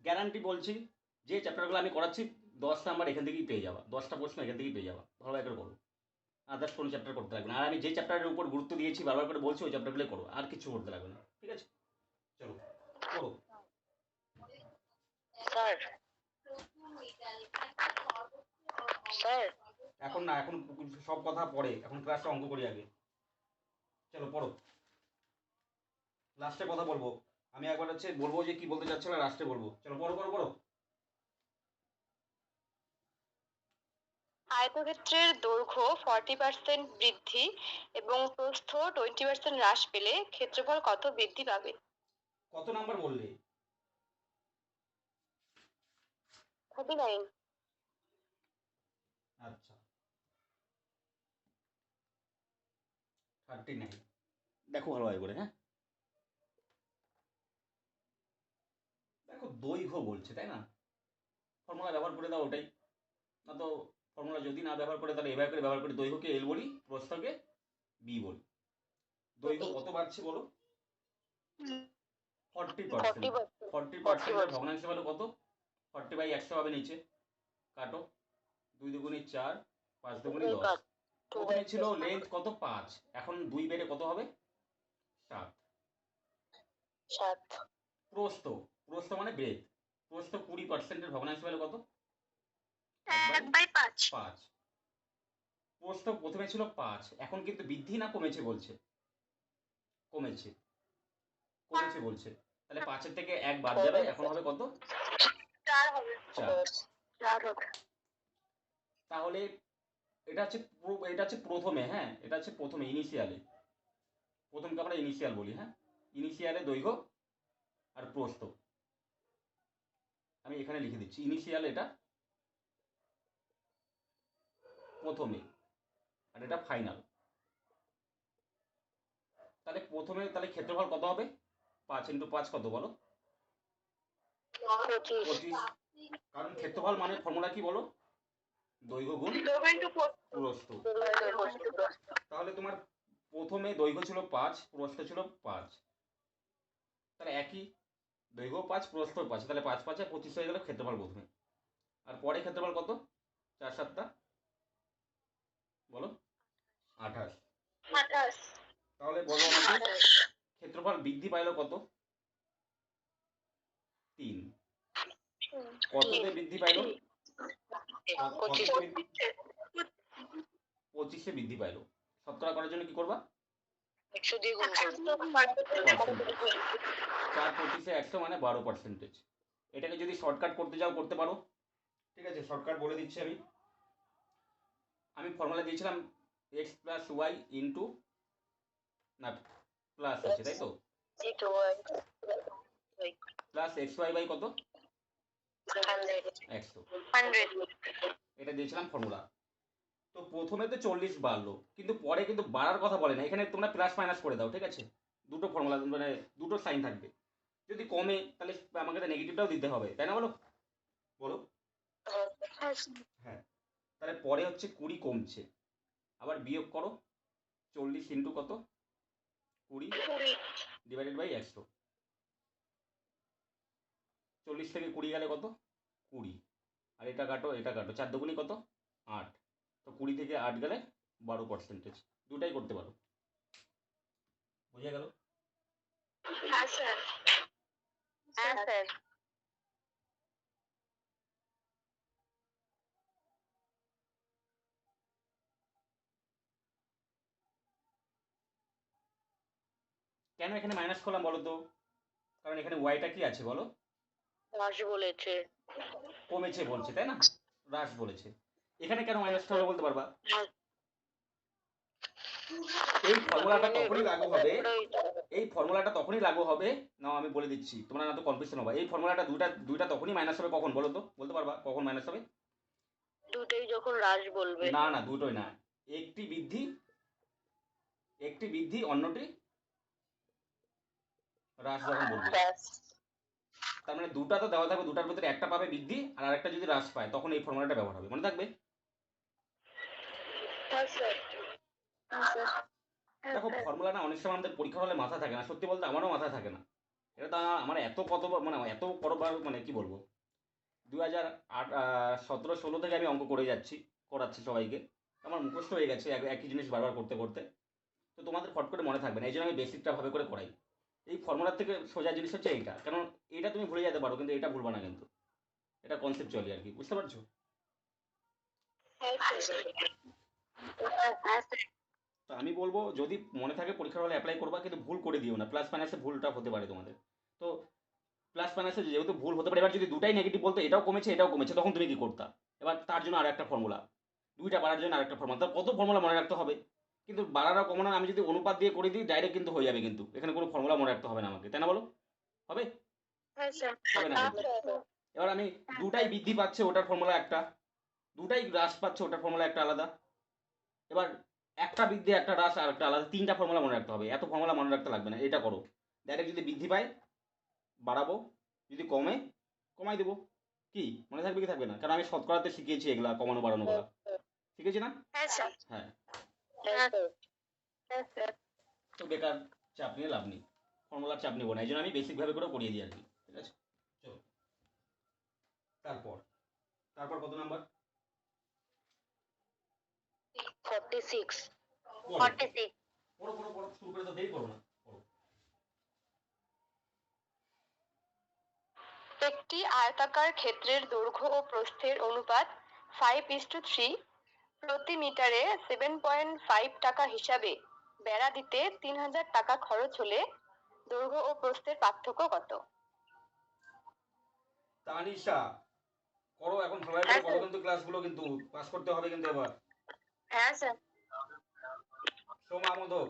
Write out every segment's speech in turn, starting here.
Guarantee বলছি, যে চ্যাপ্টারগুলো আমি করাচ্ছি 10 নাম্বার এখান থেকেই পেয়ে যাবা, 10টা প্রশ্ন এখান থেকেই পেয়ে যাবা, ভালো করে করো। আদার্স কোনো চ্যাপ্টার করতে লাগবে না। আর আমি যে চ্যাপ্টারের উপর গুরুত্ব দিয়েছি বারবার করে বলছি ওই চ্যাপ্টারগুলো করো, আর কিছু করতে লাগবে না, ঠিক আছে? চলো করো। স্যার স্যার এখন না, এখন সব কথা পরে, এখন ক্লাসটা অঙ্ক করি আগে। চলো পড়ো, লাস্টে কথা বলবো। আমি একবার হচ্ছে বলবো যে কি বলতে চাচ্ছিল, লাস্টে বলবো। চলো পড়ো পড়ো পড়ো। আয়তক্ষেত্রের দৈর্ঘ্য 40% বৃদ্ধি এবং প্রস্থ 20% হ্রাস পেলে ক্ষেত্রফল কত বৃদ্ধি পাবে? কত নাম্বার বললে? 39। আচ্ছা, 39। দেখো ভালোভাবে করে, হ্যাঁ দেখো, দৈর্ঘ্য বলছে তাই না, ফর্মুলা ব্যবহার করে দাও ওটাই। না তো ফর্মুলা যদি না ব্যবহার করে তাহলে এভাবে করে ব্যবহার করি, দৈর্ঘ্যকে এল বলি, প্রস্থকে বি বলি। দৈর্ঘ্য কত বাড়ছে বলো? 40%। 40%-এর ভগ্নাংশ হলো কত? 40/100 হবে নিচে, কাটো। 2 দুগুণে 4, 5 দুগুণে 10। প্রথমে ছিল লেন্থ কত? 5, এখন 2 বেড়ে কত হবে? 7। 7। প্রস্থ, প্রস্থ মানে ব্রেথ, প্রস্থ 20%-এর ভগ্নাংশ হলো কত? 1/5। 5। প্রস্থ প্রথমে ছিল 5, এখন কিন্তু বৃদ্ধি না কমেছে বলছে? কমেছে, কমেছে বলছে। তাহলে 5-এর থেকে 1 বাদ যাবে, এখন হবে কত? 4 হবে। 4। 4 হবে। তাহলে এটা হচ্ছে প্রথমে, হ্যাঁ এটা হচ্ছে প্রথমে ইনিশিয়ালে, প্রথমকে আমরা ইনিশিয়াল বলি, হ্যাঁ ইনিশিয়ালে দৈর্ঘ্য আর প্রস্থ আমি এখানে লিখে দিচ্ছি। ইনিশিয়াল এটা প্রথমে, আর এটা ফাইনাল। তাহলে প্রথমে তাহলে ক্ষেত্রফল কত হবে? 5 × 5 কত বলো? 25। কারণ ক্ষেত্রফল মানে ফর্মুলা কি বলো? দৈর্ঘ্য গুণ প্রস্থ। তাহলে তোমার প্রথমে দৈর্ঘ্য ছিল 5, প্রস্থ ছিল 5, তাহলে একই, দৈর্ঘ্য 5 প্রস্থ 5, তাহলে 5 5 25 হয়ে গেল ক্ষেত্রফল প্রথমে। আর পরে ক্ষেত্রফল কত? 4 7 বলো? 28। তাহলে বলো আমাকে, ক্ষেত্রফল বৃদ্ধি পাইল কত? 3। কততে বৃদ্ধি পাইল? 25-এ বৃদ্ধি পাইল। শতকরা করার জন্য কি করবা? 100 দিয়ে গুণ করব। 4 25-এ 100 মানে 12%। এটাকে যদি শর্টকাট করতে যাও করতে পারো, ঠিক আছে? শর্টকাট বলে দিচ্ছি আমি ফর্মুলা দিয়েছিলাম x প্লাস ওয়াই ইন্টু, না প্লাস আছে তাই তো, প্লাস এক্স ওয়াই বাই কত? 100। এটা দিয়েছিলাম ফর্মুলা। তো প্রথমে তো 40 বাড়লো, কিন্তু পরে কিন্তু বাড়ার কথা বলে না, এখানে তোমরা প্লাস মাইনাস করে দাও, ঠিক আছে? দুটো ফর্মুলা মানে দুটো সাইন থাকবে। যদি কমে তাহলে আমাকে তো নেগেটিভটাও দিতে হবে, তাই না বলো? বলো। হ্যাঁ, তাহলে পরে হচ্ছে 20 কমছে, আবার বিয়োগ করো। 40 ইন্টু কত? 20 ডিভাইডেড বাই 100। 40 থেকে 20 গেলে কত? 20। আর এটা কাটো এটা কাটো, 4 দুগুণি কত? 8। তো 20 থেকে 8 গেলে 12%। দুটাই করতে পারো, বুঝে গেল? হ্যাঁ স্যার। হ্যাঁ স্যার। কেন এখানে মাইনাস করলাম বলো তো? কারণ এখানে ওয়াইটা কি আছে বলো? হ্রাস বলেছে। কমেছে বলছে তাই না, হ্রাস বলেছে। এখানে কেন মাইনাসটা হলো বলতে পারবা? এই ফর্মুলাটা তখনই লাগু হবে, এই ফর্মুলাটা তখনই লাগু হবে, নাও আমি বলে দিচ্ছি, তোমরা না তো কনফিউশন হবে। এই ফর্মুলাটা দুইটা তখনই মাইনাস হবে কখন বলো তো? বলতে পারবা কখন মাইনাস হবে? দুটোই যখন হ্রাস বলবে। না না, দুটোই না, একটি বৃদ্ধি অন্যটি হ্রাস যখন বলবে। তার মানে দুটা তো দেওয়া থাকবে, দুটার ভিতরে একটা পাবে বৃদ্ধি আর আরেকটা যদি হ্রাস পায় তখন এই ফর্মুলাটা ব্যবহার হবে, মনে থাকবে? দেখো ফর্মুলা না অনেক সময় আমাদের পরীক্ষা হলে মাথা থাকে না, সত্যি বলতে আমারও মাথা থাকে না। এটা তো আমার এত কতবার মানে কি বলবো, 2017-16 থেকে আমি অঙ্ক করে যাচ্ছি, করাচ্ছি সবাইকে। আমার মুখস্থ হয়ে গেছে একই জিনিস বারবার করতে করতে। তো তোমাদের ফট করে মনে থাকবে না, এই জন্য আমি বেসিকটা ভাবে করে করাই। এই ফর্মুলার থেকে সোজা জিনিস হচ্ছে এইটা, কারণ এটা তুমি ভুলে যেতে পারো কিন্তু এটা ভুলবা না কিন্তু। এটা কনসেপচুয়ালি আর কি, বুঝতে পারছো? তো আমি বলবো যদি মনে থাকে পরীক্ষার হলে অ্যাপ্লাই করবা, কিন্তু ভুল করে দিও না, প্লাস মাইনাসে ভুলটা হতে পারে তোমাদের। তো প্লাস মাইনাসে যেহেতু ভুল হতে পারে, এবার যদি দুটাই নেগেটিভ বলতো এটাও কমেছে এটাও কমেছে, তখন তুমি কি করতা? এবার তার জন্য আর একটা ফর্মুলা, দুইটা বাড়ার জন্য আরেকটা ফর্মুলা, তার কত ফর্মুলা মনে রাখতে হবে? কিন্তু বাড়ার কমানো আমি যদি অনুপাত দিয়ে করে দিই ডাইরেক্ট কিন্তু হয়ে যাবে, কিন্তু এখানে কোনো ফর্মুলা মনে রাখতে হবে না আমাকে, তাই না বলো? হবে? হবে না কিন্তু। এবার আমি দুটাই বৃদ্ধি পাচ্ছে ওটার ফর্মুলা একটা, দুটাই হ্রাস পাচ্ছে ওটার ফর্মুলা একটা আলাদা। এবার একটা বৃদ্ধি একটা হ্রাস আর একটা আলাদা, তিনটা ফর্মুলা মনে রাখতে হবে, এত ফর্মুলা মনে রাখতে লাগবে না, এটা করো। ডাইরেক্ট যদি বৃদ্ধি পায় বাড়াবো, যদি কমে কমাই দেবো। কি মনে থাকবে কি থাকবে না? কারণ আমি শতকরাতে শিখিয়েছি এগুলা, কমানো বাড়ানো গুলা শিখেছি না? হ্যাঁ। তো বেকার চাপ নিয়ে লাভ নেই, ফর্মুলার চাপ নেবো না, এই জন্য আমি বেসিক ভাবে করে করিয়ে দিই আর কি। ঠিক আছে, চলো। তারপর তারপর কত নাম্বার? 46। পড়ো পড়ো পড়ো, শুরু করে তো দেরি করো না, পড়ো। একটি আয়তাকার ক্ষেত্রের দৈর্ঘ্য ও প্রস্থের অনুপাত 5:3 প্রতি মিটারে 7.5 টাকা হিসাবে বেড়া দিতে 3000 টাকা খরচ হলে দৈর্ঘ্য ও প্রস্থের পার্থক্য কত? তানিশা, করো এখন, সবাই করে করো কিন্তু, ক্লাসগুলো কিন্তু পাস করতে হবে কিন্তু এবার। হ্যাঁ স্যার। সোমা মোদক,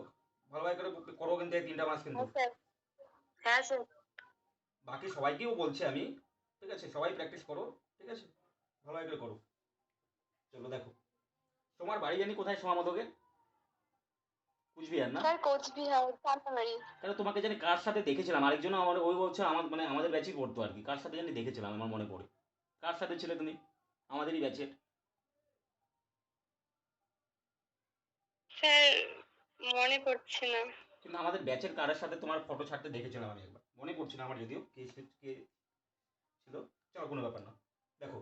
ভালোভাবে করে করো কিন্তু এই তিনটা মাস কিন্তু। হ্যাঁ স্যার। বাকি সবাইকেও বলছি আমি, ঠিক আছে, সবাই প্র্যাকটিস করো, ঠিক আছে, ভালোভাবে করে করো। চলো দেখো, তোমার বাড়ি জানি কোথায় সোমা মোদকের? কুচবিহার না? স্যার কোচবিহার চাঁদমারি। তাহলে তোমাকে জানি কার সাথে দেখেছিলাম, আরেকজন আমার ওই বলছে আমার মানে আমাদের ব্যাচই পড়তো আর কি, কার সাথে জানি দেখেছিলাম আমার মনে পড়ে। কার সাথে ছিলে তুমি আমাদেরই ব্যাচের? স্যার মনে পড়ছে না। কিন্তু আমাদের ব্যাচের কারের সাথে তোমার ফটো ছাড়তে দেখেছিলাম আমি একবার, মনে পড়ছে না আমার যদিও কে ছিল। চলো কোনো ব্যাপার না। দেখো,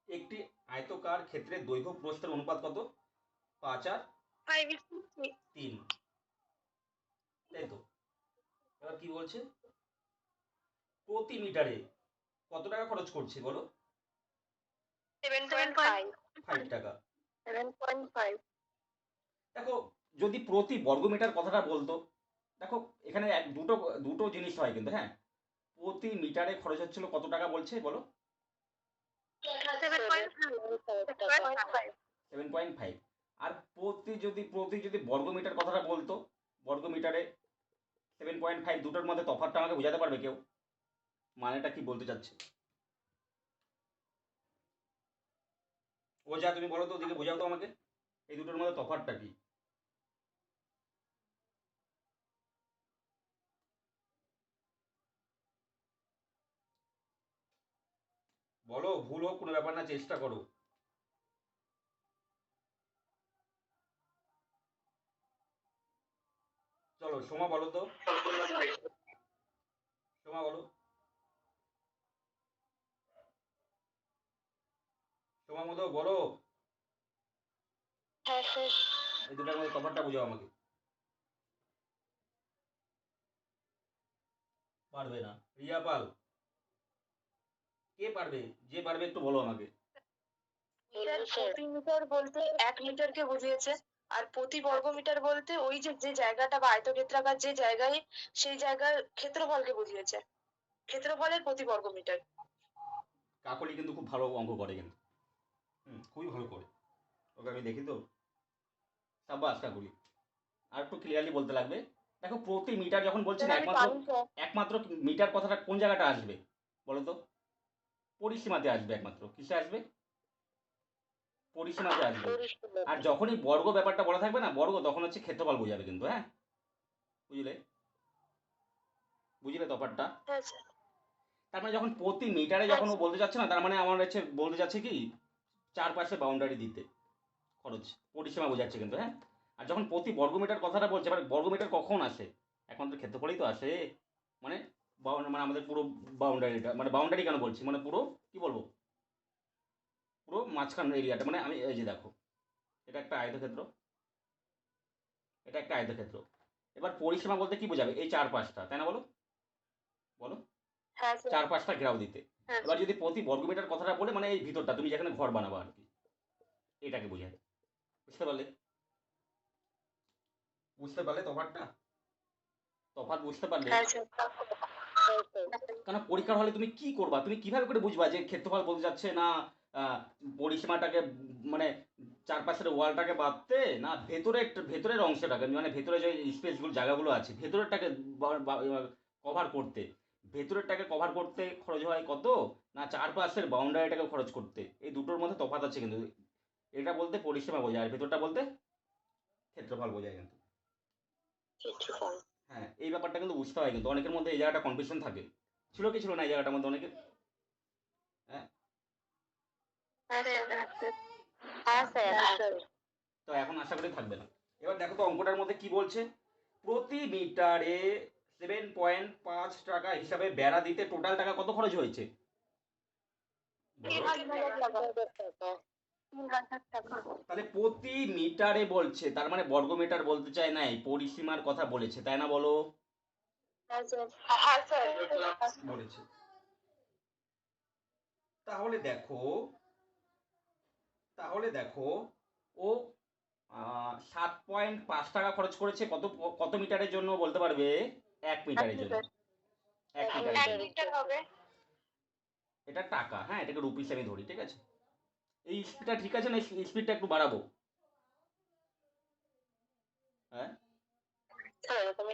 একটি আয়তকার ক্ষেত্রে দৈর্ঘ্য প্রস্থের অনুপাত কত? 5:3, তাই তো? এবার কি বলছে, প্রতি মিটারে কত টাকা খরচ করছে বলো? 5 টাকা। 7.5। দেখো, যদি প্রতি বর্গমিটার কথাটা বলতো, দেখো এখানে দুটো দুটো জিনিস হয় কিন্তু, হ্যাঁ। প্রতি মিটারে খরচ হচ্ছিল কত টাকা বলছে বলো? 7.5। আর প্রতি যদি বর্গমিটার কথাটা বলতো, বর্গমিটারে 7.5, দুটোর মধ্যে তফাৎটা আমাকে বোঝাতে পারবে কেউ? মানেটা কি বলতে চাচ্ছে? ও যা, তুমি বলো তো, ওদিকে বোঝাও তো আমাকে, এই দুটোর মধ্যে তফাৎটা কি? বলো, ভুল হোক কোনো ব্যাপার না, চেষ্টা করো। চলো সোমা বলো তো, সোমা বলো, সোমা মতো বলো, হ্যাঁ স্যার। এই দুটার মধ্যে তফাৎটা বোঝাও আমাকে। পারবে না? রিয়া পাল, কে পারবে? যে পারবে একটু বলো আমাকে। প্রতি মিটার বলতে 1 মিটারকে বুঝিয়েছে, আর প্রতি বর্গ মিটার বলতে ওই যে যে জায়গাটা বা আয়তক্ষেত্রাকার যে জায়গায়, সেই জায়গার ক্ষেত্রফলকে বুঝিয়েছে, ক্ষেত্রফলের প্রতি বর্গ মিটার। কাকলি কিন্তু খুব ভালো অঙ্ক করে কিন্তু, খুবই ভালো করে, ওকে আমি দেখি তো। সাব্বাস কাকলি, আর একটু ক্লিয়ারলি বলতে লাগবে। দেখো, প্রতি মিটার যখন বলছি না, একমাত্র একমাত্র মিটার কথাটা কোন জায়গাটা আসবে বলো তো? পরিসীমাতে আসবে, একমাত্র কিসে আসবে? পরিসীমাতে আসবে। আর যখনই বর্গ ব্যাপারটা বলা থাকবে না, বর্গ, তখন হচ্ছে ক্ষেত্রফল বোঝাবে কিন্তু, হ্যাঁ। বুঝলে? বুঝলে তফাৎটা? তার মানে যখন প্রতি মিটারে যখন ও বলতে যাচ্ছে না, তার মানে আমার হচ্ছে বলতে যাচ্ছে কি, চারপাশে বাউন্ডারি দিতে খরচ, পরিসীমা বোঝাচ্ছে কিন্তু, হ্যাঁ। আর যখন প্রতি বর্গমিটার কথাটা বলছে, এবার বর্গমিটার কখন আসে? একমাত্র ক্ষেত্রফলেই তো আসে। মানে মানে আমাদের পুরো বাউন্ডারিটা, মানে বাউন্ডারি কেন বলছি, মানে পুরো কি বলবো, পুরো মাঝখান এরিয়াটা, মানে আমি এই যে দেখো এটা একটা আয়তক্ষেত্র, এটা একটা আয়তক্ষেত্র। এবার পরিসীমা বলতে কি বোঝাবে, এই চার পাঁচটা, তাই না বলো, বলো হ্যাঁ স্যার। চার পাঁচটা ঘেরাও দিতে। হ্যাঁ এবার যদি প্রতি বর্গমিটার কথাটা বলে, মানে এই ভিতরটা তুমি যেখানে ঘর বানাবা আর কি, এটাকে বোঝায়। বুঝতে পারলে, বুঝতে পারলে তফাৎটা, তফাৎ বুঝতে পারলে? হ্যাঁ স্যার। কারণ পরীক্ষার হলে তুমি কি করবা, তুমি কিভাবে করে বুঝবা যে ক্ষেত্রফল বলতে যাচ্ছে না পরিসীমাটাকে, মানে চারপাশের ওয়ালটাকে বাঁধতে, না ভেতরের অংশটাকে, মানে ভেতরে যে স্পেসগুলো জায়গাগুলো আছে ভেতরেরটাকে কভার করতে, ভেতরেরটাকে কভার করতে খরচ হয় কত, না চারপাশের বাউন্ডারিটাকে খরচ করতে। এই দুটোর মধ্যে তফাৎ আছে কিন্তু, এটা বলতে পরিসীমা বোঝায় আর ভেতরটা বলতে ক্ষেত্রফল বোঝায় কিন্তু। হ্যাঁ, এই ব্যাপারটা কিন্তু বুঝতে হয়, কিন্তু অনেকের মধ্যে এই জায়গাটা কনফিউশন থাকে। ছিল কি ছিল না এই জায়গাটার মধ্যে অনেকে? হ্যাঁ, তো এখন আশা করি থাকবে না। এবার দেখো তো অঙ্কটার মধ্যে কি বলছে, প্রতি মিটারে 7.5 টাকা হিসাবে বেড়া দিতে টোটাল টাকা কত খরচ হয়েছে? তাহলে প্রতি মিটারে বলছে, তার মানে বর্গ মিটার বলতে চায় না, এই পরিসীমার কথা বলেছে, তাই না বলো? বলেছে। তাহলে দেখো, তাহলে দেখো ও 7.5 টাকা খরচ করেছে কত, কত মিটারের জন্য বলতে পারবে? 1 মিটারের জন্য। 1 মিটারের জন্য হবে। এটা টাকা, হ্যাঁ এটাকে রুপিস আমি ধরি, ঠিক আছে। এই স্পিডটা ঠিক আছে না, স্পিডটা একটু বাড়াবো? হ্যাঁ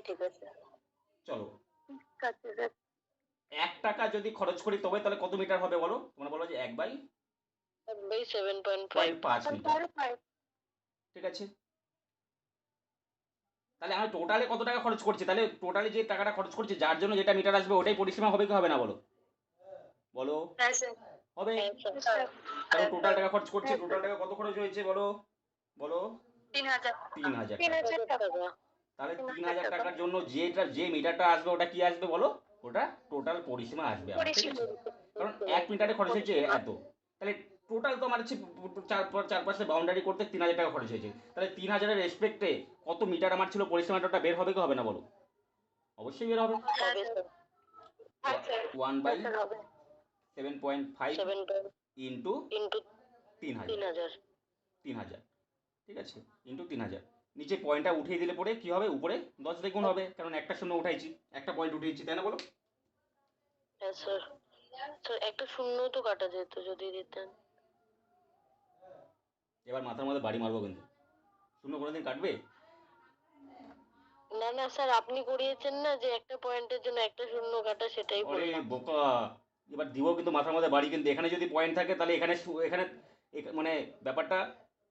ঠিক আছে। চলো, 1 টাকা যদি খরচ করি তবে তাহলে কত মিটার হবে বলো, তোমরা বলো যে 1/7.5 মিটার, ঠিক আছে। তাহলে আমি টোটালে কত টাকা খরচ করছি, তাহলে টোটালি যে টাকাটা খরচ করছি যার জন্য যেটা মিটার আসবে ওটাই পরিসীমা হবে কি হবে না বলো, বলো হবে। কারণ টোটাল টাকা খরচ করছি, টোটাল টাকা কত খরচ হয়েছে বলো, বলো 3,000 টাকা। তাহলে 3,000 টাকার জন্য যে মিটারটা আসবে ওটা কি আসবে বলো, ওটা টোটাল পরিসীমা আসবে আমার, ঠিক আছে। কারণ 1 মিটারে খরচ হয়েছে এত, তাহলে টোটাল তো আমার হচ্ছে চারপাশে বাউন্ডারি করতে 3,000 টাকা খরচ হয়েছে, তাহলে 3,000-এর রেসপেক্টে কত মিটার আমার ছিল পরিসীমাটা, ওটা বের হবে কি হবে না বলো? অবশ্যই বের হবে। 1/7.5 ইন্টু 3,000, 3,000, ঠিক আছে, ইন্টু 3,000। নিচে পয়েন্টটা উঠিয়ে দিলে পরে কি হবে, উপরে 10 দিয়ে গুণ হবে, কারণ একটা শূন্য উঠাইছি, একটা পয়েন্ট উঠিয়েছি, তাই না বলো? হ্যাঁ স্যার। স্যার একটা শূন্য তো কাটা যেত যদি দিতেন। এবার মাথার মধ্যে বাড়ি মারবো কিন্তু, শূন্য কোনোদিন কাটবে? না না স্যার, আপনি করিয়েছেন না যে একটা পয়েন্টের জন্য একটা শূন্য কাটা, সেটাই আরে বললাম। বোকা, এবার দিব কিন্তু মাথার মধ্যে বাড়ি, কিন্তু এখানে যদি পয়েন্ট থাকে তাহলে এখানে এখানে মানে ব্যাপারটা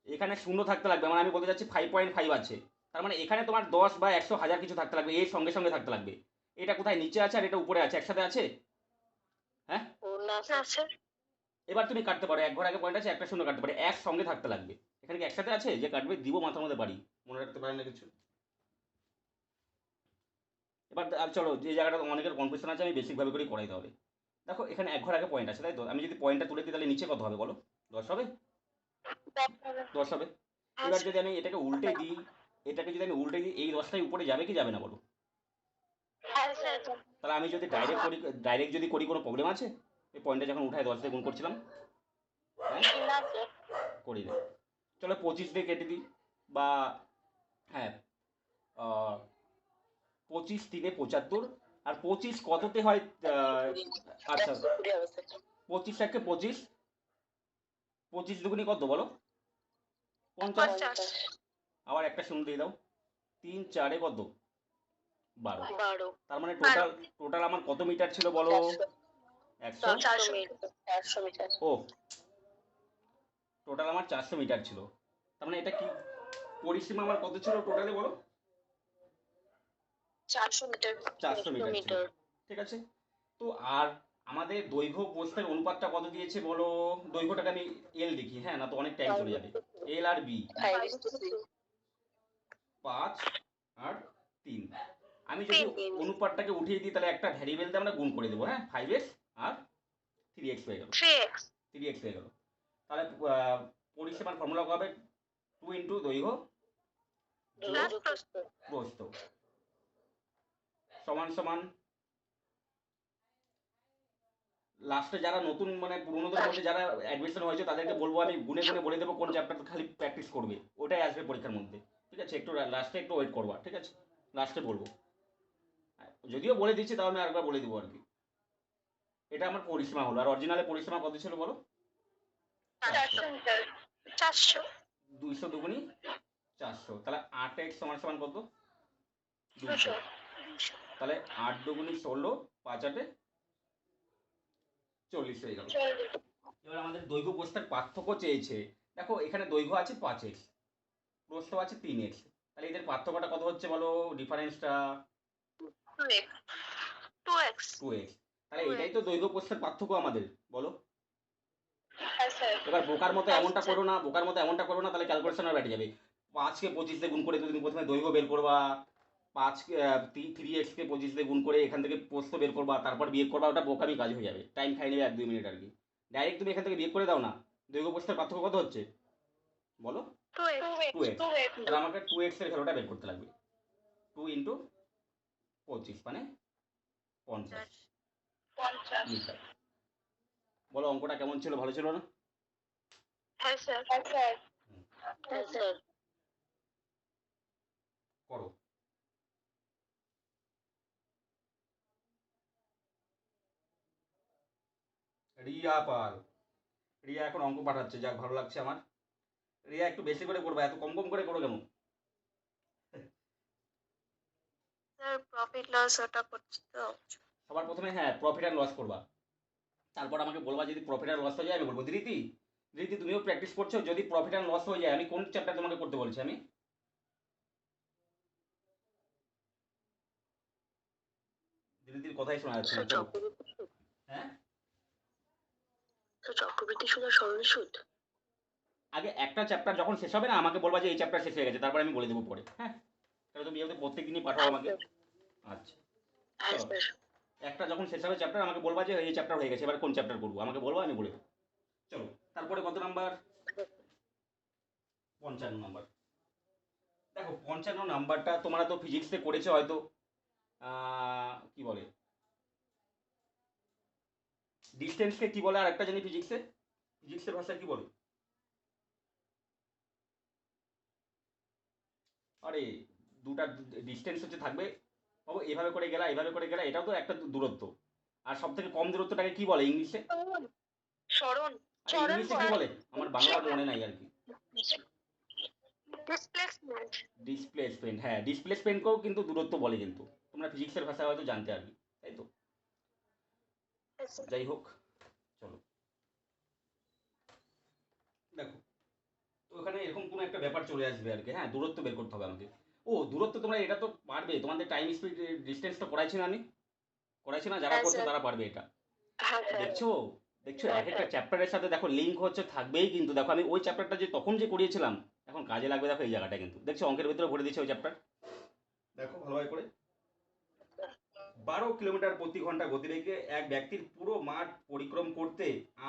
এখানে শূন্য থাকতে লাগবে, মানে আমি বলতে চাচ্ছি 5.5 আছে, তার মানে এখানে তোমার 10 বা 100 হাজার কিছু থাকতে লাগবে, এর সঙ্গে সঙ্গে থাকতে লাগবে। এটা কোথায় নিচে আছে আর এটা উপরে আছে, একসাথে আছে? হ্যাঁ, ও না স্যার। এবার তুমি কাটতে পারো, এক ঘর আগে পয়েন্ট আছে, একটা শূন্য কাটতে পারে, এক সঙ্গে থাকতে লাগবে। এখানে কি একসাথে আছে যে কাটবে, দিব মাথার মধ্যে বাড়ি, মনে রাখতে পারেন না কিছু। এবার আর চলো, যে জায়গাটা অনেকের কনফিউশন আছে আমি বেসিকভাবে করে করাই তাহলে। দেখো এখানে এক ঘর আগে পয়েন্ট আছে তাই তো, আমি যদি পয়েন্টটা তুলে দিই তাহলে নিচে কত হবে বলো, 10 হবে, 10 হবে। এবার যদি আমি এটাকে উল্টে দিই, এটাকে যদি আমি উল্টে দিই, এই 10টাই উপরে যাবে কি যাবে না বলো? তাহলে আমি যদি ডাইরেক্ট যদি করি কোনো প্রবলেম আছে? এই পয়েন্টটা যখন উঠায় 10 দিয়ে গুণ করছিলাম, হ্যাঁ করি না। চলো 25 দিয়ে কেটে দিই, বা হ্যাঁ 25 3 75, আর 25 কততে হয়, আচ্ছা 25 1 25, 25 দুগুনি কত বলো, 50, আবার একটা শূন্য দিয়ে দাও, 3 4 কত, 12। তার মানে টোটাল আমার কত মিটার ছিল বলো, 100 মিটার। ও টোটাল আমার 400 মিটার ছিল। তার মানে এটা কি পরিসীমা আমার কত ছিল টোটালে বলো, 400 মিটার। 400 মিটার ছিল, ঠিক আছে। তো আর আমাদের দৈর্ঘ্য প্রস্থের অনুপাতটা কত দিয়েছে বলো, দৈর্ঘ্যটাকে আমি এল দেখি, হ্যাঁ না তো অনেক টাইম চলে যাবে, এল আর বি 5 আর 3। আমি আমি যদি অনুপাতটাকে উঠিয়ে দিই তাহলে একটা ভ্যারিয়েবল দিয়ে আমরা গুণ করে দেবো, হ্যাঁ, 5x আর 3x হয়ে গেল, 3x হয়ে গেল। তাহলে পরিসীমার ফর্মুলা হবে 2 ইন্টু দৈর্ঘ্য যোগ প্রস্থ সমান সমান, লাস্টে যারা নতুন মানে পুরোনোদের মধ্যে যারা অ্যাডমিশন হয়েছে তাদেরকে বলবো আমি গুনে গুনে বলে দেবো কোন চ্যাপ্টার খালি প্র্যাকটিস করবে, ওটাই আসবে পরীক্ষার মধ্যে, ঠিক আছে? একটু লাস্টে একটু ওয়েট করবা, ঠিক আছে? লাস্টে বলবো, যদিও বলে দিচ্ছি তাও আমি আরেকবার বলে দেবো আর কি। এটা আমার পরিসীমা হলো। আর অরিজিনালে পরিসীমা কত ছিল বলো? 400। 200 দুগুনি 400, তাহলে 8x সমান সমান কত? 200। তাহলে 8 দুগুনি 16, 5 8 40 হয়ে গেল। এবার আমাদের দৈর্ঘ্য প্রস্থের পার্থক্য চেয়েছে। দেখো এখানে দৈর্ঘ্য আছে 5x, প্রস্থ আছে 3x, তাহলে এদের পার্থক্যটা কত হচ্ছে বলো? ডিফারেন্সটা 2x। তাহলে এটাই তো দৈর্ঘ্য প্রস্থের পার্থক্য আমাদের, বলো? হ্যাঁ স্যার। এবার বোকার মতো এমনটা করো না, তাহলে ক্যালকুলেশন আর বেটে যাবে। 5কে 25 দিয়ে গুণ করে তুমি প্রথমে দৈর্ঘ্য বের করবা, 3x কে 25 দিয়ে গুণ করে এখান থেকে প্রস্থ বের করবা, তারপর বিয়োগ করবা, ওটা বোকামি কাজ হয়ে যাবে, টাইম খাই নেবে 1-2 মিনিট আর কি। ডাইরেক্ট তুমি এখান থেকে বিয়োগ করে দাও না। দৈর্ঘ্য প্রস্থের পার্থক্য কত হচ্ছে বলো? 2x। তাহলে আমাকে 2x এর ভ্যালুটা বের করতে লাগবে। 2 ইন্টু 25 মানে 50 মিটার। বলো অঙ্কটা কেমন ছিল, ভালো ছিল না? হ্যাঁ স্যার। করো। রিয়া পাল, রিয়া এখন অঙ্ক পাঠাচ্ছে, যাক ভালো লাগছে আমার। রিয়া একটু বেশি করে করবা, এত কম কম করে করো কেন? স্যার প্রফিট লস ওটা করছি তো। সবার প্রথমে হ্যাঁ প্রফিট অ্যান্ড লস করবা, তারপর আমাকে বলবা যদি প্রফিট অ্যান্ড লস হয়ে যায় আমি বলবো ধৃতি তুমিও প্র্যাকটিস করছো, যদি প্রফিট অ্যান্ড লস হয়ে যায় আমি কোন চ্যাপ্টার তোমাকে করতে বলছি আমি? ধৃতির কথাই শোনা যাচ্ছে না। চলো হ্যাঁ চক্রবৃদ্ধি সুদ আর সরল সুদ। আগে একটা চ্যাপ্টার যখন শেষ হবে না আমাকে বলবা যে এই চ্যাপ্টার শেষ হয়ে গেছে, তারপর আমি বলে দেবো পরে, হ্যাঁ? তাহলে তুমি যেহেতু প্রত্যেক দিনই পাঠাও আমাকে। আচ্ছা চলো, একটা যখন শেষ হবে চ্যাপ্টার আমাকে বলবা যে এই চ্যাপ্টার হয়ে গেছে, এবার কোন চ্যাপ্টার করবো আমাকে বলবো, আমি বলে দেবো। চলো তারপরে কত নাম্বার? 55 নাম্বার। দেখো 55 নাম্বারটা তোমরা তো ফিজিক্সে করেছো হয়তো, কি বলে ডিস্টেন্সকে কি বলে? আর একটা জানি ফিজিক্সের ভাষায় কি বলে? আরে দুটা ডিস্টেন্স হচ্ছে থাকবে, বাবু এভাবে করে গেলা এভাবে করে গেলা, এটাও তো একটা দূরত্ব। আর সব থেকে কম দূরত্বটাকে কি বলে ইংলিশে? সরণ। ইংলিশে কি বলে আমার বাংলা মনে নাই আর কি। ডিসপ্লেসমেন্ট, হ্যাঁ ডিসপ্লেসমেন্টকেও কিন্তু দূরত্ব বলে, কিন্তু তোমরা ফিজিক্সের ভাষায় হয়তো জানতে আর কি, তাই তো? যাই হোক চলো দেখো, তো ওখানে এরকম কোনো একটা ব্যাপার চলে আসবে আর কি, হ্যাঁ দূরত্ব বের করতে হবে আমাকে। ও দূরত্ব তোমরা এটা তো পারবে, তোমাদের টাইম স্পিড ডিস্টেন্সটা করাইছি না আমি? করাইছি না? যারা করছে তারা পারবে এটা। দেখছো দেখছো এক একটা চ্যাপ্টারের সাথে দেখো লিঙ্ক হচ্ছে থাকবেই, কিন্তু দেখো আমি ওই চ্যাপ্টারটা যে তখন যে করিয়েছিলাম এখন কাজে লাগবে, দেখো এই জায়গাটা কিন্তু দেখছো অঙ্কের ভিতরে ভরে দিচ্ছে ওই চ্যাপ্টার। দেখো ভালোভাবে করে 12 কিলোমিটার প্রতি ঘন্টা গতিবেগে এক ব্যক্তির পুরো মাঠ পরিক্রম করতে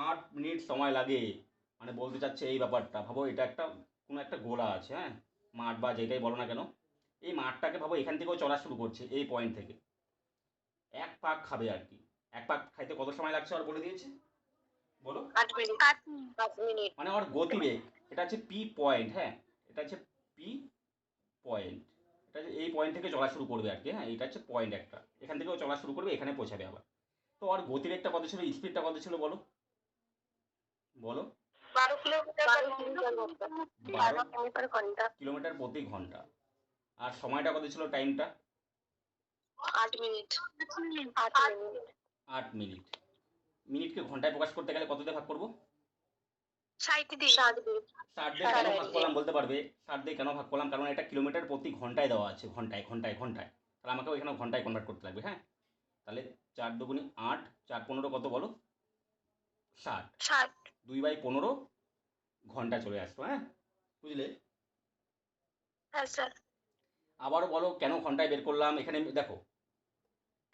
8 মিনিট সময় লাগে। মানে বলতে চাচ্ছে এই ব্যাপারটা, ভাবো এটা একটা কোনো একটা গোলা আছে, হ্যাঁ মাঠ বা যেটাই বলো না কেন, এই মাঠটাকে ভাবো এখান থেকেও চলা শুরু করছে এই পয়েন্ট থেকে, এক পাক খাবে আর কি। এক পাক খাইতে কত সময় লাগছে আর বলে দিয়েছে বলো? 8 মিনিট। মানে ওর গতিবেগ, এটা হচ্ছে পি পয়েন্ট, হ্যাঁ এটা হচ্ছে পি পয়েন্ট, এটা হচ্ছে এই পয়েন্ট থেকে চলা শুরু করবে আর কি, হ্যাঁ এটা হচ্ছে পয়েন্ট একটা, এখান থেকেও চলা শুরু করবে এখানে পৌঁছাবে আবার। তো ওর গতিবেগটা কত ছিল, স্পিডটা কত ছিল বলো? বলো 12 কিলোমিটার প্রতি ঘন্টা। আর সময়টা কত ছিল, টাইমটা? 8 মিনিট। 8 মিনিট। মিনিটকে ঘন্টায় প্রকাশ করতে গেলে কত দিয়ে ভাগ করবো? 60 দিয়ে। 60 দিয়ে কেন ভাগ করলাম বলতে পারবে? 60 দিয়ে কেন ভাগ করলাম, কারণ এটা কিলোমিটার প্রতি ঘন্টায় দেওয়া আছে, ঘন্টায় ঘন্টায় ঘন্টায়, তাহলে আমাকে ওইখানে ঘন্টায় কনভার্ট করতে লাগবে, হ্যাঁ। তাহলে 4 দুগুনি 8, 4 15 কত বলো? 60। 2/15 ঘন্টা চলে আসতো, হ্যাঁ বুঝলে? হ্যাঁ স্যার। আবারও বলো কেন ঘন্টায় বের করলাম। এখানে দেখো,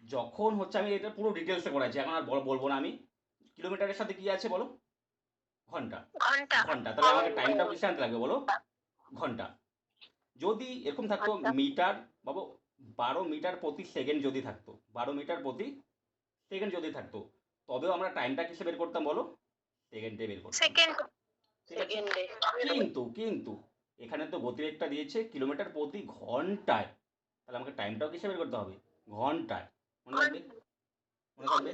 যখন হচ্ছে আমি এটা পুরো ডিটেলসে করাচ্ছি, এখন আর বলবো না আমি। কিলোমিটারের সাথে কি আছে বলো? ঘন্টা। ঘন্টা। ঘন্টা, তাহলে আমাকে টাইমটাও কিসে আনতে লাগবে বলো? ঘন্টা। যদি এরকম থাকতো মিটার, বাবু 12 মিটার প্রতি সেকেন্ড যদি থাকতো, 12 মিটার প্রতি সেকেন্ড যদি থাকতো, তবেও আমরা টাইমটা কিসে বের করতাম বলো? সেকেন্ডে বের করতাম। সেকেন্ড। ঠিক আছে? কিন্তু কিন্তু এখানে তো গতিবেগটা দিয়েছে কিলোমিটার প্রতি ঘন্টায়, তাহলে আমাকে টাইমটাও কিসে বের করতে হবে? ঘন্টায়। মনে থাকবে? মনে থাকবে?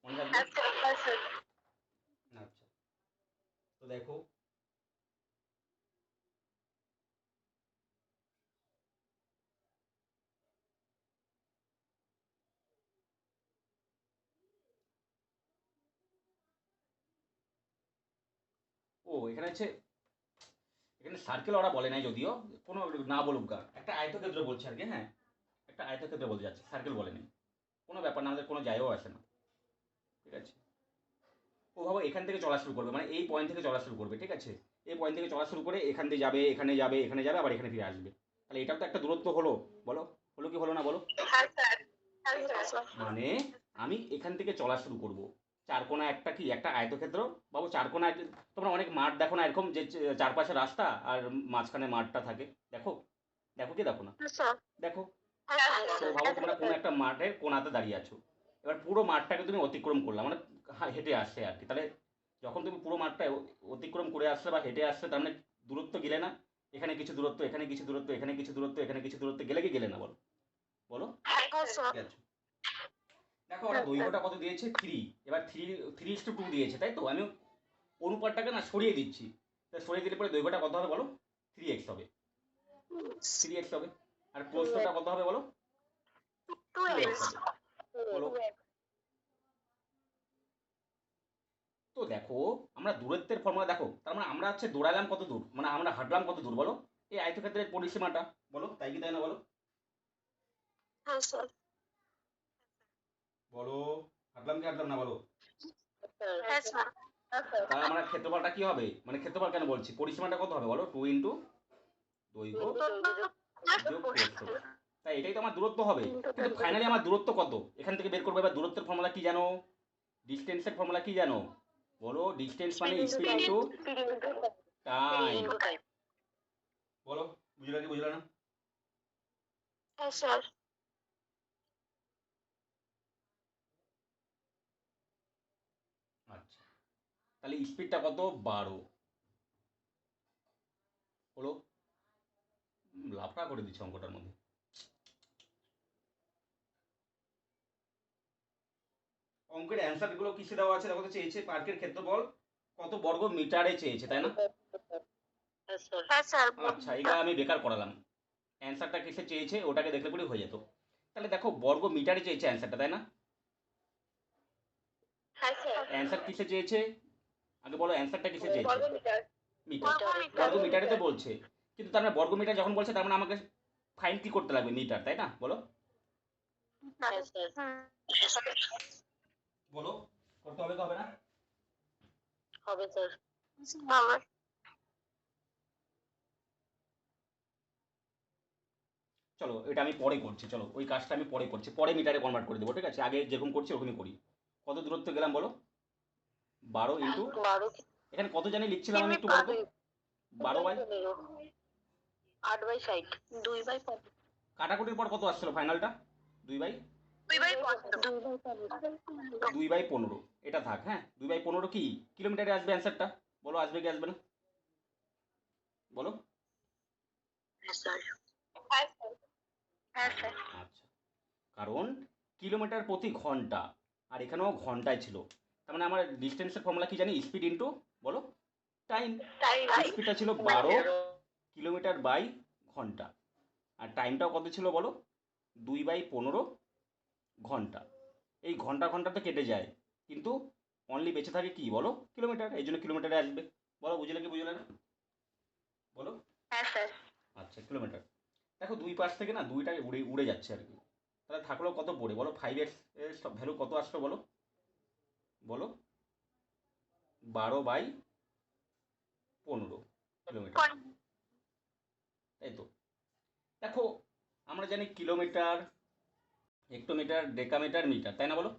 মনে থাকবে? আচ্ছা, তো দেখো, ও এখানে হচ্ছে, এখানে সার্কেল ওরা বলে নাই যদিও, কোনো না বলুক গা, একটা আয়তক্ষেত্র বলছে আর কি। হ্যাঁ, একটা আয়তক্ষেত্র বলতে যাচ্ছে, সার্কেল বলে নেই। কোনো ব্যাপার না, আমাদের কোনো যায়ও আসে না। ঠিক আছে? ও ভাবো এখান থেকে চলা শুরু করবে, মানে এই পয়েন্ট থেকে চলা শুরু করবে। ঠিক আছে? এই পয়েন্ট থেকে চলা শুরু করে এখান দিয়ে যাবে, এখানে যাবে, এখানে যাবে, আবার এখানে ফিরে আসবে। তাহলে এটাও তো একটা দূরত্ব হলো। বলো, হলো কি হলো না বলো? মানে আমি এখান থেকে চলা শুরু করব। চারকোনা একটা কি, একটা আয়তক্ষেত্র। বাবু চারকোনা, তোমরা অনেক মাঠ দেখো না এরকম, যে চারপাশে রাস্তা আর মাঝখানে মাঠটা থাকে। দেখো, দেখো কি দেখো না? দেখো। তো ভাবো তোমরা কোনো একটা মাঠের কোনাতে দাঁড়িয়ে আছো। এবার পুরো মাঠটাকে তুমি অতিক্রম করলা, মানে হেঁটে আসছে আর কি। তাহলে যখন তুমি পুরো মাঠটা অতিক্রম করে আসলে বা হেঁটে আসলে, তার মানে দূরত্ব গেলে না? এখানে কিছু দূরত্ব, এখানে কিছু দূরত্ব, এখানে কিছু দূরত্ব, এখানে কিছু দূরত্ব, গেলে কি গেলে না বলো? বলো। গেছো। দেখো ওরা দৈর্ঘ্যটা কত দিয়েছে? 3। এবার 3:2 দিয়েছে, তাই তো? আমি অনুপাতটাকে না সরিয়ে দিচ্ছি। তা সরিয়ে দিলে পরে দৈর্ঘ্যটা কত হবে বলো? 3x হবে। 3x হবে। আর প্রস্থটা কত হবে বলো? 2x হবে। বলো। তো দেখো, আমরা দূরত্বের ফর্মুলা দেখো, তার মানে আমরা হচ্ছে দৌড়ালাম কত দূর, মানে আমরা হাঁটলাম কত দূর বলো? এই আয়তক্ষেত্রের পরিসীমাটা। বলো, তাই কি তাই না বলো? বলো, হাঁটলাম কি হাঁটলাম না বলো? তাহলে আমরা ক্ষেত্রফলটা কি হবে, মানে ক্ষেত্রফল কেন বলছি, পরিসীমাটা কত হবে বলো? 2 ইন্টু দৈর্ঘ্য যোগ প্রস্থ। তাই এটাই তো আমার দূরত্ব হবে। কিন্তু ফাইনালি আমার দূরত্ব কত এখান থেকে বের করবো। এবার দূরত্বের ফর্মুলা কি জানো? ডিস্টেন্সের ফর্মুলা কি জানো? বলো, ডিস্টেন্স মানে স্পিড ইন্টু টাইম। বলো, বুঝলে কি বুঝলে না? আচ্ছা, তাহলে স্পিডটা কত? 12 হলো। লাফটা করে দিচ্ছে অঙ্কটার মধ্যে। অঙ্কের অ্যান্সারগুলো কিসে দেওয়া আছে দেখো তো। চেয়েছে পার্কের ক্ষেত্রফল কত বর্গ মিটারে চেয়েছে, তাই না? আচ্ছা, এগুলো আমি বেকার করালাম। অ্যান্সারটা কিসে চেয়েছে ওটাকে দেখলে পরে হয়ে যেত। তাহলে দেখো বর্গ মিটারে চেয়েছে অ্যান্সারটা, তাই না? অ্যান্সার কিসে চেয়েছে? আগে বলো, অ্যান্সারটা কিসে চেয়েছে? মিটার। বর্গ মিটারে তো বলছে। কিন্তু তার মানে বর্গ মিটার যখন বলছে, তার মানে আমাকে ফাইন কি করতে লাগবে? মিটার, তাই না? বলো। বলো, করতে হবে তো, হবে না? হবে স্যার। চলো এটা আমি পরে করছি, চলো ওই কাজটা আমি পরে করছি, পরে মিটারে কনভার্ট করে দেবো। ঠিক আছে? আগে যেরকম করছি ওরকমই করি। কত দূরত্ব গেলাম বলো? 12 ইন্টু, এখানে কত জানি লিখছিলাম আমি, একটু বলো তো। 12 বাই 8/60, 2/15। কাটাকুটির পর কত আসছিল ফাইনালটা? 2/15। 2/15। 2/15 এটা থাক। হ্যাঁ, 2/15 কি কিলোমিটারে আসবে অ্যান্সারটা? বলো, আসবে কি আসবে না? বলো। আচ্ছা, কারণ কিলোমিটার প্রতি ঘন্টা, আর এখানেও ঘন্টায় ছিল। তার মানে আমার ডিস্টেন্সের ফর্মুলা কি জানি? স্পিড ইন্টু, বলো, টাইম। স্পিডটা ছিল 12 কিলোমিটার বাই ঘন্টা, আর টাইমটাও কত ছিল বলো? 2/15 ঘন্টা। এই ঘন্টা ঘন্টা তো কেটে যায়, কিন্তু অনলি বেঁচে থাকে কি বলো? কিলোমিটার। এই জন্য কিলোমিটারে আসবে। বলো, বুঝলে কি বুঝলে না? বলো। আচ্ছা, কিলোমিটার। দেখো দুই পাশ থেকে না দুইটাই উড়ে উড়ে যাচ্ছে আর কি। তাহলে থাকলো কত পড়ে বলো? 5x এর ভ্যালু কত আসলো বলো? বলো, 12/15 কিলোমিটার, তাই তো? দেখো আমরা জানি কিলোমিটার, হেক্টোমিটার, ডেকামিটার, মিটার, তাই না? বলো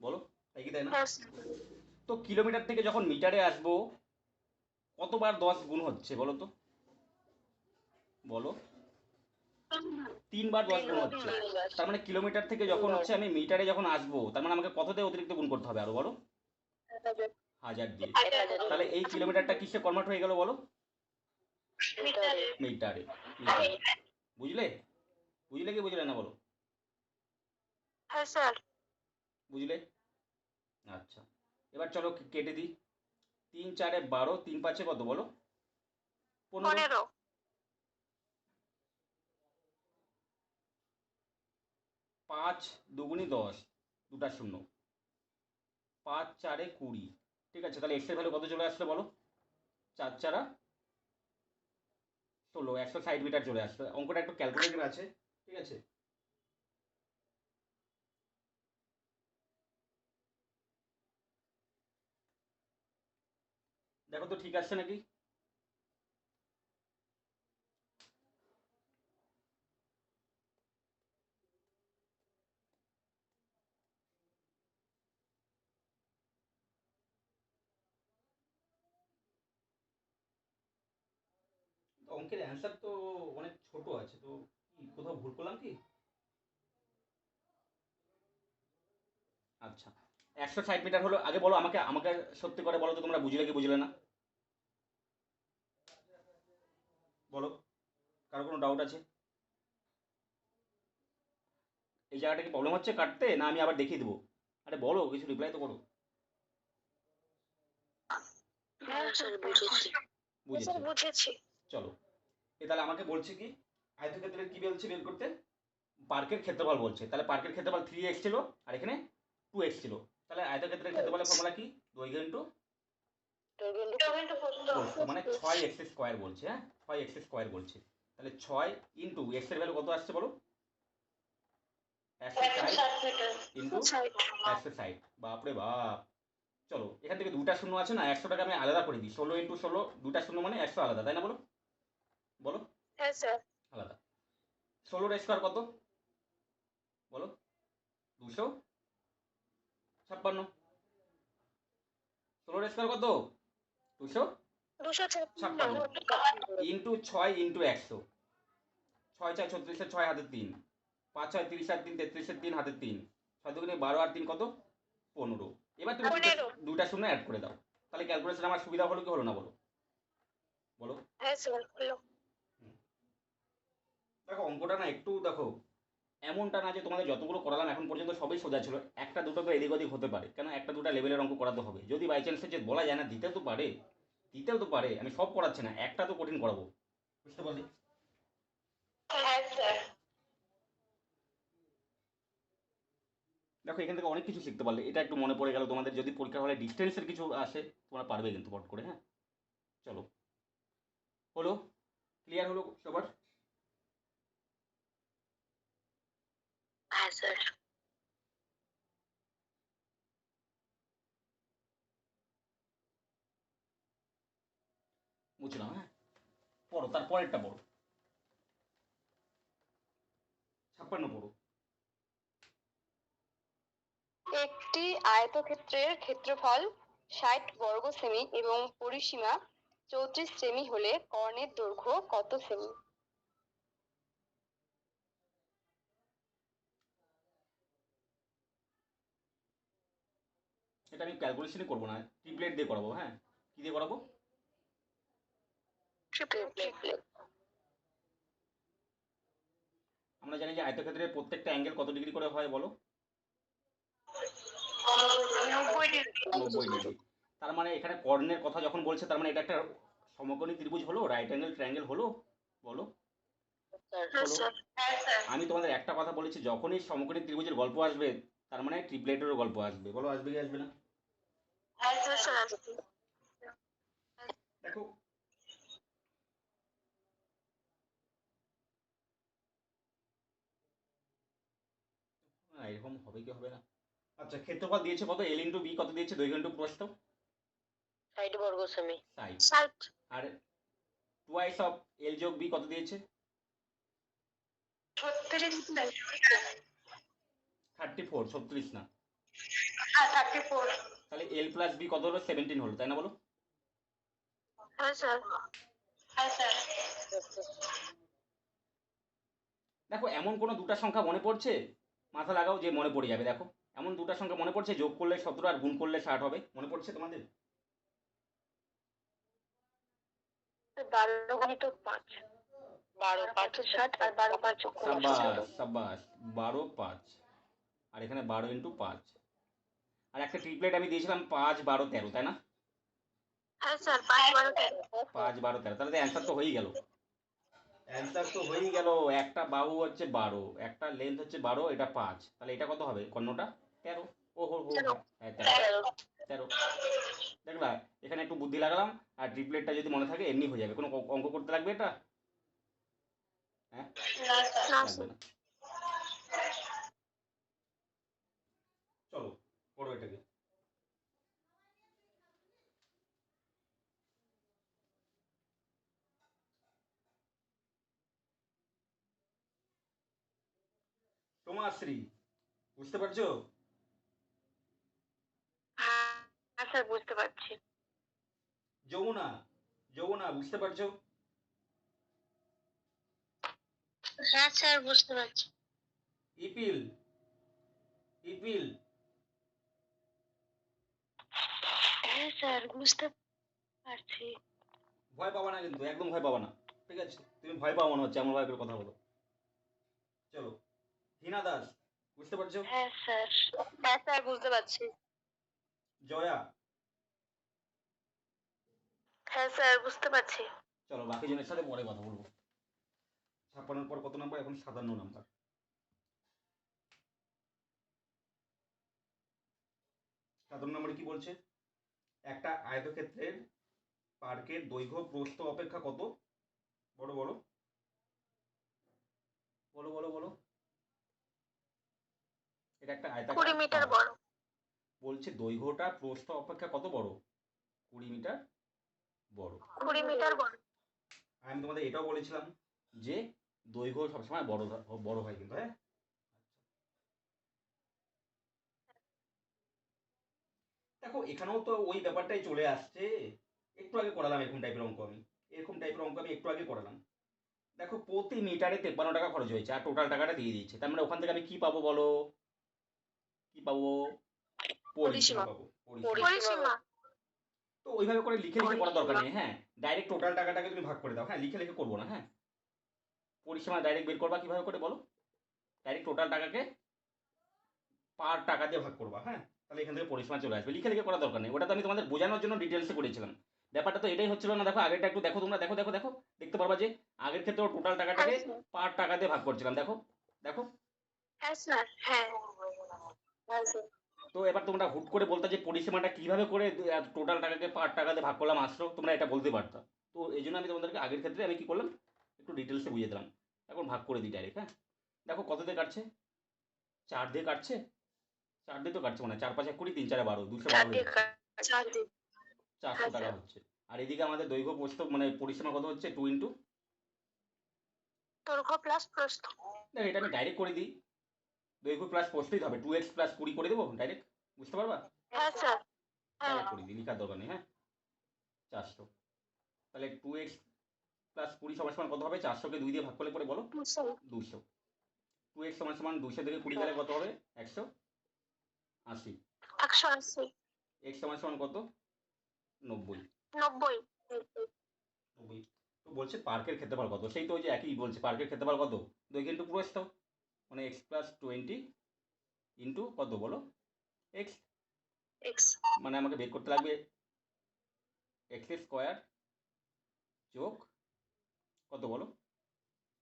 বলো, তাই কি তাই না? তো কিলোমিটার থেকে যখন মিটারে আসবো কতবার 10 গুণ হচ্ছে বলো তো, বলো? 3 বার 10 গুণ হচ্ছে। তার মানে কিলোমিটার থেকে যখন হচ্ছে আমি মিটারে যখন আসবো, তার মানে আমাকে কত দিয়ে অতিরিক্ত গুণ করতে হবে আরো, বলো? 1000 দিয়ে। তাহলে এই কিলোমিটারটা কিসে কনভার্ট হয়ে গেল বলো? মিটারে। মিটারে। বুঝলে? বুঝলে কি বুঝলে না বলো? হ্যাঁ স্যার। বুঝলে? আচ্ছা, এবার চলো কেটে দিই। 3 4 12, 3 5 কত বলো? 15। 5 দুগুণি 10, দুটা শূন্য, 5 4 20। ঠিক আছে, তাহলে এক্স এর ভ্যালু কত চলে আসলো বলো? 4 4 16, 160 মিটার চলে আসলো। অঙ্কটা একটু ক্যালকুলেটর আছে, ঠিক আছে? দেখো তো ঠিক আসছে নাকি? অঙ্কের অ্যান্সার তো অনেক ছোট আছে, তো কি কোথাও ভুল করলাম কি? আচ্ছা, 160 মিটার হলো, আগে বলো আমাকে, আমাকে সত্যি করে বলো তো তোমরা বুঝলে কি বুঝলে না? বলো, কারো কোনো ডাউট আছে? এই জায়গাটা কি প্রবলেম হচ্ছে কাটতে, না আমি আবার দেখিয়ে দেবো? আরে বলো, কিছু রিপ্লাই তো করো। বুঝেছি। চলো, তাহলে আমাকে বলছে কি আয়তক্ষেত্রের কি বলছে বের করতে? পার্কের ক্ষেত্রফল বলছে। তাহলে পার্কের ক্ষেত্রফল 3x ছিল আর এখানে 2x ছিল। তাহলে আয়তক্ষেত্রের ক্ষেত্রফলের ফর্মুলা কি? দৈর্ঘ্য ইন্টু প্রস্থ, মানে 6x স্কোয়ার বলছে। হ্যাঁ, 6x স্কোয়ার বলছে। তাহলে 6 ইন্টু x এর ভ্যালু কত আসছে বলো? 160 ইন্টু 160। বাপরে বাপ। চলো, এখান থেকে দুটা শূন্য আছে না, 100টাকে আমি আলাদা করে দিই। 16 ইন্টু 16, দুটা শূন্য মানে 100 আলাদা, তাই না? বলো বলো। হ্যাঁ স্যার। আলাদা। 16 স্কোয়ার কত বলো? 256। 16 স্কোয়ার কত? 256 ইন্টু 6 ইন্টু 100। 6 4 36, 6 হাতের 3, 5 6 30 আর 3 33, 3 হাতের 3, 6 দুগুণে 12 আর 3 কত? 15। এবার তুমি দুটা শূন্য অ্যাড করে দাও। তাহলে ক্যালকুলেশন আমার সুবিধা হলো কি হলো না বলো? বলো। হ্যাঁ স্যার হলো। দেখো অঙ্কটা না একটু দেখো, এমনটা না যে তোমাদের যতগুলো করালাম এখন পর্যন্ত সবই সোজা ছিল, একটা দুটো তো এদিক ওদিক হতে পারে, কেন একটা দুটো লেভেলের অঙ্ক করাতে হবে। যদি বাই চান্সে যে বলা যায় না, দিতেও তো পারে, দিতেও তো পারে। আমি সব করাচ্ছি না, একটা তো কঠিন করাবো, বুঝতে পারলি? হ্যাঁ স্যার। দেখো এখান থেকে অনেক কিছু শিখতে পারলে, এটা একটু মনে পড়ে গেল তোমাদের। যদি পরীক্ষা হলে ডিস্টেন্সের কিছু আসে তোমরা পারবে কিন্তু পট করে। হ্যাঁ, চলো, হলো? ক্লিয়ার হলো সবার? হ্যাঁ স্যার। বুঝলাম। হ্যাঁ, পড়ো, তারপরেরটা পড়ো। 56 পড়ো। একটি আয়তক্ষেত্রের ক্ষেত্রফল 60 বর্গ সেমি এবং পরিসীমা 34 সেমি হলে কর্ণের দৈর্ঘ্য কত সেমি? এটা আমি ক্যালকুলেশনই করবো না, ট্রিপলেট দিয়ে করাবো। হ্যাঁ, কি দিয়ে করাবো? আমরা জানি যে আয়তক্ষেত্রের প্রত্যেকটা অ্যাঙ্গেল কত ডিগ্রি করে হয় বলো? 90 ডিগ্রি। তার মানে এখানে কর্ণের কথা যখন বলছে, তার মানে এটা একটা সমকোণী ত্রিভুজ হলো, রাইট অ্যাঙ্গেল ট্রায়াঙ্গেল হলো, বলো? হলো। আমি তোমাদের একটা কথা বলেছি, যখনই সমকোণী ত্রিভুজের গল্প আসবে তার মানে ট্রিপলেটেরও গল্প আসবে। বলো, আসবে কি আসবে না? দেখো না, এরকম হবে কি হবে না? আচ্ছা, ক্ষেত্রফল দিয়েছে কত? এল ইন্টু বি কত দিয়েছে? দৈর্ঘ্য ইন্টু প্রস্থ 60 বর্গ সেমি। 60। আর টুয়াইস অফ এল যোগ বি কত দিয়েছে? 34, 36 না। হ্যাঁ 34। তাহলে এল প্লাস বি কত হলো? 17 হলো, তাই না বলো? হ্যাঁ স্যার। হ্যাঁ স্যার। দেখো এমন কোনো দুটা সংখ্যা মনে পড়ছে, মাথা লাগাও যে মনে পড়ে যাবে। দেখো এমন দুটা সংখ্যা মনে পড়ছে, যোগ করলে 17 আর গুণ করলে 60 হবে, মনে পড়ছে তোমাদের? 12 গুণিত 5, 12 5 60 আর 12 5 সাবাস সাবাস, 12 5, আর এখানে 12 ইন্টু 5, আর একটা ট্রিপলেট আমি দিয়েছিলাম 5 12 13, তাই না? হ্যাঁ স্যার 5 12 13। 5 12 13, তাহলে তো অ্যান্সার তো হয়েই গেল। অ্যান্সার তো হয়েই গেল। একটা বাহু হচ্ছে 12, একটা লেন্থ হচ্ছে 12, এটা 5, তাহলে এটা কত হবে? কর্ণটা 13। ও হো হো, হ্যাঁ 13 13। দেখলা, এখানে একটু বুদ্ধি লাগালাম, আর ট্রিপলেটটা যদি মনে থাকে এমনি হয়ে যাবে। কোনো অঙ্ক করতে লাগবে এটা? হ্যাঁ, লাগবে না। চলো পড়ো এটাকে। তোমাশ্রী, বুঝতে পারছো? হ্যাঁ স্যার বুঝতে পারছি। যমুনা, যমুনা বুঝতে পারছো? হ্যাঁ স্যার বুঝতে পারছি। ইপিল, ইপিল। হ্যাঁ স্যার বুঝতে পারছি। ভয় পাবা না কিন্তু, একদম ভয় পাবা না, ঠিক আছে? তুমি ভয় পাওয়া মনে হচ্ছে, এমন ভাবে করে কথা বলো। চলো, হিনা দাস, বুঝতে পারছো? হ্যাঁ স্যার। হ্যাঁ স্যার বুঝতে পারছি। জয়া। হ্যাঁ স্যার বুঝতে পারছি। চলো বাকি জনের সাথে পরে কথা বলবো। 56 পর কত নাম্বার? এখন 57 নাম্বার। 57 নম্বরে কি বলছে? একটা আয়তক্ষেত্রের পার্কের দৈর্ঘ্য প্রস্থ অপেক্ষা কত? বলো বলো বলো বলো বলো। এটা একটা 20 আয়তাকার মিটার পার্ক। বড়। বলছে দৈর্ঘ্যটা প্রস্থ অপেক্ষা কত বড়? 20 মিটার বড়। 20 মিটার বড়। আমি তোমাদের এটাও বলেছিলাম যে দৈর্ঘ্য সবসময় বড় বড় হয় কিন্তু, হ্যাঁ। দেখো এখানেও তো ওই ব্যাপারটাই চলে আসছে। একটু আগে করালাম এরকম টাইপের অঙ্ক আমি, এরকম টাইপের অঙ্ক আমি একটু আগে করালাম। দেখো প্রতি মিটারে 53 টাকা খরচ হয়েছে, আর টোটাল টাকাটা দিয়ে দিচ্ছে। তার মানে ওখান থেকে আমি কি পাবো বলো? কি পাবো? পরিসীমা পাবো, পরিসীমা। তো ওইভাবে করে লিখে লিখে করার দরকার নেই, হ্যাঁ। ডাইরেক্ট টোটাল টাকাটাকে তুমি ভাগ করে দাও, হ্যাঁ। লিখে লিখে করবো না, হ্যাঁ। পরিসীমা ডাইরেক্ট বের করবা কিভাবে করে বলো? ডাইরেক্ট টোটাল টাকাকে পার টাকা দিয়ে ভাগ করবা, হ্যাঁ। তাহলে এখান থেকে পরিসীমা চলে আসবে। লিখে লিখে করার দরকার নেই, ওটা তো আমি তোমাদের বোঝানোর জন্য ডিটেলসে করেছিলাম। ব্যাপারটা তো এটাই হচ্ছিল না। দেখো আগেরটা একটু দেখো, তোমরা দেখো দেখো দেখো, দেখতে পারবা যে আগের ক্ষেত্রে টোটাল টাকাটাকে পার টাকা দিয়ে ভাগ করছিলাম। দেখো দেখো। হ্যাঁ স্যার। হ্যাঁ। তো এবার তোমরা হুট করে বলতে যে পরিসীমাটা কিভাবে করে টোটাল টাকাকে পার টাকা দিয়ে ভাগ করলাম আসলো, তোমরা এটা বলতে পারতা। তো এই জন্য আমি তোমাদেরকে আগের ক্ষেত্রে আমি কি করলাম, একটু ডিটেলসে বুঝিয়ে দিলাম। এখন ভাগ করে দিই ডাইরেক্ট, হ্যাঁ। দেখো কত দিয়ে কাটছে? 4 দিয়ে কাটছে। 4 দিয়ে তো কাটছে, মানে 4 5 20, 3 4 12, 212 হয়ে যাচ্ছে। 400 টাকা হচ্ছে। আর এদিকে আমাদের দৈর্ঘ্য প্রস্থ মানে পরিসীমা কত হচ্ছে? 2 ইন্টু দৈর্ঘ্য প্লাস প্রস্থ। দেখ, এটা আমি ডাইরেক্ট করে দিই। দৈর্ঘ্য প্লাস প্রস্থই হবে, 2x প্লাস 20 করে দেবো ডাইরেক্ট, বুঝতে পারবা? হ্যাঁ স্যার। হ্যাঁ। ডাইরেক্ট করে দিই, লিখার দরকার নেই, হ্যাঁ। 400। তাহলে 2x প্লাস 20 সমান সমান কত হবে? 400কে 2 দিয়ে ভাগ করলে পরে বলো? 200। 2x সমান সমান 200 থেকে 20 গেলে কত হবে? 180। 180। x সমান সমান কত? 90। 90। 90। তো বলছে পার্কের ক্ষেত্রফল কত? সেই তো ওই যে একই বলছে, পার্কের ক্ষেত্রফল কত? দৈর্ঘ্য ইন্টু প্রস্থ, মানে x প্লাস 20 ইন্টু কত বলো? x। মানে আমাকে বের করতে লাগবে x স্কোয়ার যোগ কত বলো?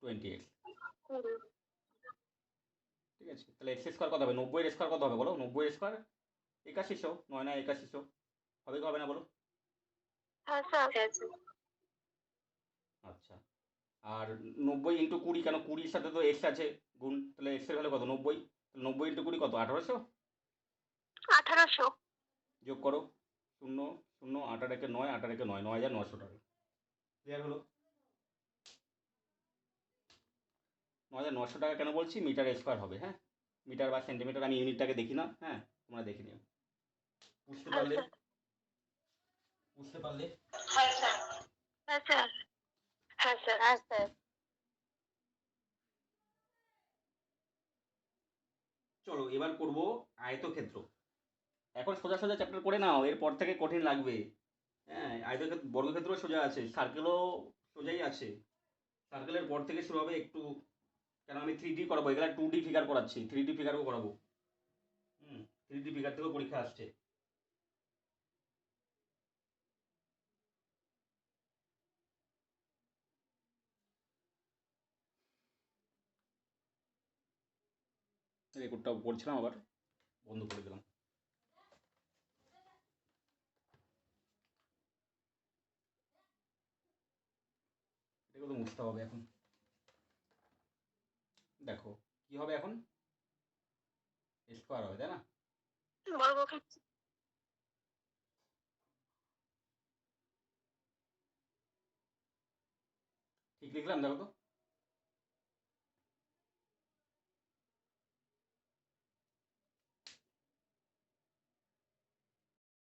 20x। ঠিক আছে, তাহলে x স্কোয়ার কত হবে? 90 এর স্কোয়ার কত হবে বলো? 90 এর স্কোয়ার 8100, 9 9 8100 হবে কি হবে না বলো? হ্যাঁ স্যার। আচ্ছা, আর 90 ইন্টু 20, কেন 20-র সাথে তো x আছে গুণ, তাহলে x এর ভ্যালু কত? 90। 90 ইন্টু 20 কত? 1800। 1800। যোগ করো 0 0, 8 আর 9, 8 আর 9, 9900 টাকা। ক্লিয়ার হলো? 9,900 টাকা কেন বলছি, মিটার স্কোয়ার হবে। হ্যাঁ, মিটার বা সেন্টিমিটার আমি ইউনিটটাকে দেখি না। হ্যাঁ, তোমরা দেখে নিও। বুঝতে পারলে? বুঝতে পারলে? হ্যাঁ স্যার। হ্যাঁ স্যার। হ্যাঁ স্যার। হ্যাঁ স্যার। চলো এবার করব আয়তক্ষেত্র। এখন সোজা সোজা চ্যাপ্টার করে নাও, এরপর থেকে কঠিন লাগবে। হ্যাঁ, আয়তক্ষেত্র, বর্গক্ষেত্র সোজা আছে, সার্কেলও সোজাই আছে। সার্কেলের পর থেকে শুরু হবে একটু, কেন আমি 3D করাবো, এগুলা 2D ফিগার করাচ্ছি, 3D ফিগারও করাবো। 3D ফিগার থেকেও পরীক্ষা আসছে। রেকর্ডটা করছিলাম, আবার বন্ধ করে দিলাম। এটাকে তো মুছতে হবে এখন। দেখো কি হবে এখন, স্কোয়ার হবে, তাই না? বর্গক্ষেত্র। ঠিক লিখলাম, দেখো তো।